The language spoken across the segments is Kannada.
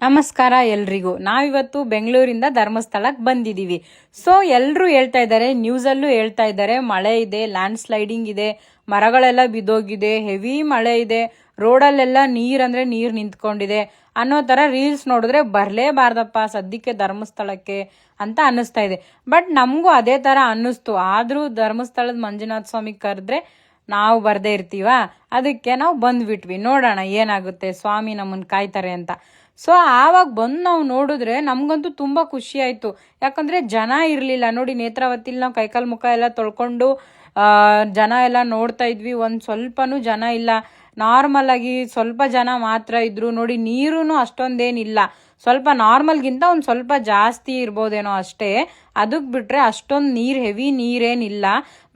ನಮಸ್ಕಾರ ಎಲ್ರಿಗೂ. ನಾವಿವತ್ತು ಬೆಂಗಳೂರಿಂದ ಧರ್ಮಸ್ಥಳಕ್ಕೆ ಬಂದಿದ್ದೀವಿ. ಸೊ ಎಲ್ಲರೂ ಹೇಳ್ತಾ ಇದ್ದಾರೆ, ನ್ಯೂಸಲ್ಲೂ ಹೇಳ್ತಾ ಇದ್ದಾರೆ, ಮಳೆ ಇದೆ, ಲ್ಯಾಂಡ್ ಸ್ಲೈಡಿಂಗ್ ಇದೆ, ಮರಗಳೆಲ್ಲ ಬಿದ್ದೋಗಿದೆ, ಹೆವಿ ಮಳೆ ಇದೆ, ರೋಡಲ್ಲೆಲ್ಲ ನೀರು ನಿಂತ್ಕೊಂಡಿದೆ ಅನ್ನೋ ಥರ ರೀಲ್ಸ್ ನೋಡಿದ್ರೆ ಬರಲೇಬಾರ್ದಪ್ಪ ಸದ್ಯಕ್ಕೆ ಧರ್ಮಸ್ಥಳಕ್ಕೆ ಅಂತ ಅನ್ನಿಸ್ತಾ ಇದೆ. ಬಟ್ ನಮಗೂ ಅದೇ ಥರ ಅನ್ನಿಸ್ತು. ಆದರೂ ಧರ್ಮಸ್ಥಳದ ಮಂಜುನಾಥ ಸ್ವಾಮಿ ಕರೆದ್ರೆ ನಾವು ಬರದೇ ಇರ್ತೀವ, ಅದಕ್ಕೆ ನಾವು ಬಂದ್ಬಿಟ್ವಿ. ನೋಡೋಣ ಏನಾಗುತ್ತೆ, ಸ್ವಾಮಿ ನಮ್ಮನ್ನು ಕಾಯ್ತಾರೆ ಅಂತ. ಸೊ ಆವಾಗ ಬಂದು ನಾವು ನೋಡಿದ್ರೆ ನಮಗಂತೂ ತುಂಬ ಖುಷಿ ಆಯಿತು. ಯಾಕಂದರೆ ಜನ ಇರಲಿಲ್ಲ ನೋಡಿ. ನೇತ್ರಾವತಿಲಿ ನಾವು ಕೈಕಾಲು ಮುಖ ಎಲ್ಲ ತೊಳ್ಕೊಂಡು ಜನ ಎಲ್ಲ ನೋಡ್ತಾ ಇದ್ವಿ. ಒಂದು ಸ್ವಲ್ಪನೂ ಜನ ಇಲ್ಲ, ನಾರ್ಮಲ್ ಆಗಿ ಸ್ವಲ್ಪ ಜನ ಮಾತ್ರ ಇದ್ರು ನೋಡಿ. ನೀರೂ ಅಷ್ಟೊಂದೇನಿಲ್ಲ, ಸ್ವಲ್ಪ ನಾರ್ಮಲ್ಗಿಂತ ಒಂದು ಸ್ವಲ್ಪ ಜಾಸ್ತಿ ಇರ್ಬೋದೇನೋ ಅಷ್ಟೇ. ಅದಕ್ಕೆ ಬಿಟ್ಟರೆ ಅಷ್ಟೊಂದು ನೀರು ಹೆವಿ ನೀರೇನಿಲ್ಲ.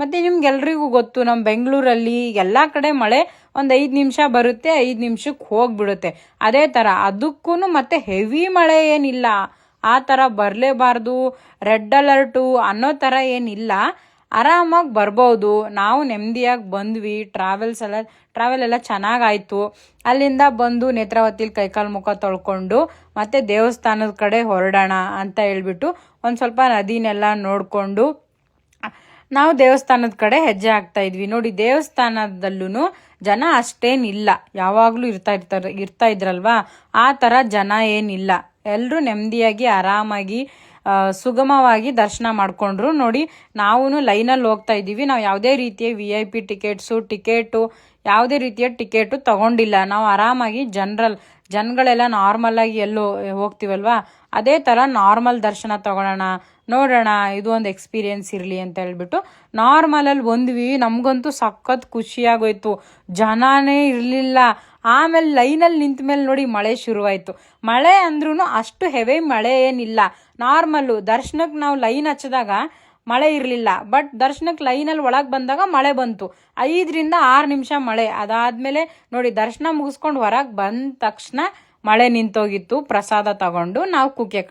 ಮತ್ತು ನಿಮ್ಗೆಲ್ರಿಗೂ ಗೊತ್ತು, ನಮ್ಮ ಬೆಂಗಳೂರಲ್ಲಿ ಎಲ್ಲ ಕಡೆ ಮಳೆ ಒಂದು 5 ನಿಮಿಷ ಬರುತ್ತೆ, 5 ನಿಮಿಷಕ್ಕೆ ಹೋಗ್ಬಿಡುತ್ತೆ. ಅದೇ ಥರ ಅದಕ್ಕೂ ಮತ್ತೆ ಹೆವಿ ಮಳೆ ಏನಿಲ್ಲ, ಆ ಥರ ಬರಲೇಬಾರ್ದು, ರೆಡ್ ಅಲರ್ಟು ಅನ್ನೋ ಥರ ಏನಿಲ್ಲ, ಆರಾಮಾಗಿ ಬರ್ಬೋದು. ನಾವು ನೆಮ್ಮದಿಯಾಗಿ ಬಂದ್ವಿ. ಟ್ರಾವೆಲ್ ಎಲ್ಲ ಚೆನ್ನಾಗಾಯಿತು. ಅಲ್ಲಿಂದ ಬಂದು ನೇತ್ರಾವತಿಲಿ ಕೈಕಾಲು ಮುಖ ತೊಳ್ಕೊಂಡು ಮತ್ತೆ ದೇವಸ್ಥಾನದ ಕಡೆ ಹೊರಡೋಣ ಅಂತ ಹೇಳ್ಬಿಟ್ಟು ಒಂದು ಸ್ವಲ್ಪ ನದಿನೆಲ್ಲ ನೋಡಿಕೊಂಡು ನಾವು ದೇವಸ್ಥಾನದ ಕಡೆ ಹೆಜ್ಜೆ ಹಾಕ್ತಾ ಇದ್ವಿ. ನೋಡಿ, ದೇವಸ್ಥಾನದಲ್ಲೂ ಜನ ಅಷ್ಟೇನಿಲ್ಲ, ಯಾವಾಗಲೂ ಇರ್ತಾ ಇದ್ರಲ್ವಾ, ಆ ಥರ ಜನ ಏನಿಲ್ಲ. ಎಲ್ಲರೂ ನೆಮ್ಮದಿಯಾಗಿ ಆರಾಮಾಗಿ ಸುಗಮವಾಗಿ ದರ್ಶನ ಮಾಡಿಕೊಂಡ್ರು. ನೋಡಿ, ನಾವು ಲೈನಲ್ಲಿ ಹೋಗ್ತಾ ಇದ್ದೀವಿ. ನಾವು ಯಾವುದೇ ರೀತಿಯ VIP ಟಿಕೆಟು ಯಾವುದೇ ರೀತಿಯ ಟಿಕೆಟು ತಗೊಂಡಿಲ್ಲ. ನಾವು ಆರಾಮಾಗಿ ಜನಗಳೆಲ್ಲ ನಾರ್ಮಲಾಗಿ ಎಲ್ಲೋ ಹೋಗ್ತೀವಲ್ವಾ, ಅದೇ ಥರ ನಾರ್ಮಲ್ ದರ್ಶನ ತಗೊಳ್ಳೋಣ, ನೋಡೋಣ, ಇದು ಒಂದು ಎಕ್ಸ್ಪೀರಿಯೆನ್ಸ್ ಇರಲಿ ಅಂತ ಹೇಳ್ಬಿಟ್ಟು ನಾರ್ಮಲಲ್ಲಿ ಬಂದ್ವಿ. ನಮಗಂತೂ ಸಖತ್ ಖುಷಿಯಾಗೋಯ್ತು. ಜನನೇ ಇರಲಿಲ್ಲ. ಆಮೇಲೆ ಲೈನಲ್ಲಿ ನಿಂತ ಮೇಲೆ ನೋಡಿ ಮಳೆ ಶುರುವಾಯಿತು. ಮಳೆ ಅಂದ್ರೂ ಅಷ್ಟು ಹೆವಿ ಮಳೆ ಏನಿಲ್ಲ, ನಾರ್ಮಲ್ಲು. ದರ್ಶನಕ್ಕೆ ನಾವು ಲೈನ್ ಹಚ್ಚಿದಾಗ ಮಳೆ ಇರಲಿಲ್ಲ, ಬಟ್ ದರ್ಶನಕ್ಕೆ ಲೈನಲ್ಲಿ ಒಳಗೆ ಬಂದಾಗ ಮಳೆ ಬಂತು. 5 ರಿಂದ 6 ನಿಮಿಷ ಮಳೆ. ಅದಾದಮೇಲೆ ನೋಡಿ, ದರ್ಶನ ಮುಗಿಸ್ಕೊಂಡು ಹೊರಗೆ ಬಂದ ತಕ್ಷಣ ಮಳೆ ನಿಂತೋಗಿತ್ತು. ಪ್ರಸಾದ ತಗೊಂಡು ನಾವು ಕುಕ್ಕೆ ಕಡೆ